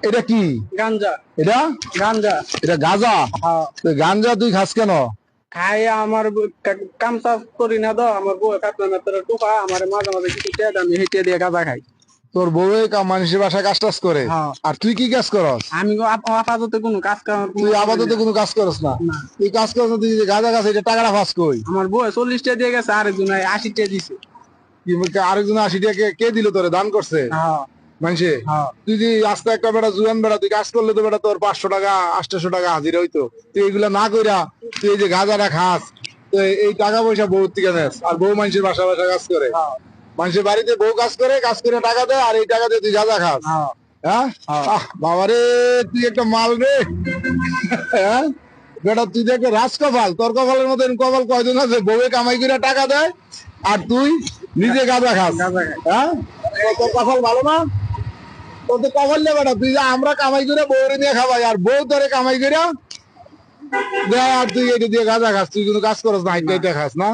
এটা কি? গাঞ্জা। এটা গাঞ্জা। এটা গাঁজা? হ্যাঁ। গাঞ্জা তুই খাস কেন? খাই আমার কাম কাজ করি না তো, আমার বউ কাটবে না তোর টুকা, আমার মাঝে মাঝে কিছু টেদ আমি হেঁটে দিয়ে গাঁজা খাই। তোর বউ মানুষের বাসায় কাজ টাজ করে? হ্যাঁ। আর তুই কি কাজ করস? আমি আপাতত কোনো কাজ কাম তুই আপাতত কোনো কাজ করস না? না। তুই কাজ করস না, তুই যে গাঁজা খাস, এটা টাকাটা ফাঁস কই? আমার বউ 40 টাকা দিয়ে গেছে, আরেকজন 80 টাকা দিছে। আরেকজন 80 টাকা কে দিল তোরে, দান করছে হ্যাঁ। মানুষে? হ্যাঁ। তুই যে আস্তে একটা বেটা জুয়ান বেটা, তুই কাজ করলে তো বেটা তোর 500 টাকা 800 টাকা হাজিরা হইতো। তুই এগুলা না কইরা তুই এই যে গাঁজাটা খাস, তো এই টাকা পয়সা বউ থেকে নেস, আর বউ মানুষের বাসা বাসা কাজ করে। মানুষের বাড়িতে বউ কাজ করে টাকা দেয়, আর এই টাকা দিয়ে তুই গাঁজা খাস। হ্যাঁ? বাবারে, তুই একটা মাল রে। হ্যাঁ বেটা, তুই তো একটা রাজকপাল। তোর কপালের মতো কপাল কয়জন আছে? বউয়ে কামাই করে টাকা দেয়, আর তুই নিজে গাঁজা খাস। হ্যাঁ, তোর কপাল ভালো না? তোর তো কপাল নেই বেটা, তুই আমরা কামাই করে বউরে দিয়ে খাবাই, আর বউ তোরে কামাই করে দেয়, আর তুই এটা দিয়ে গাঁজা খাস। তুই কিন্তু কাজ করস না, এটা খাস না।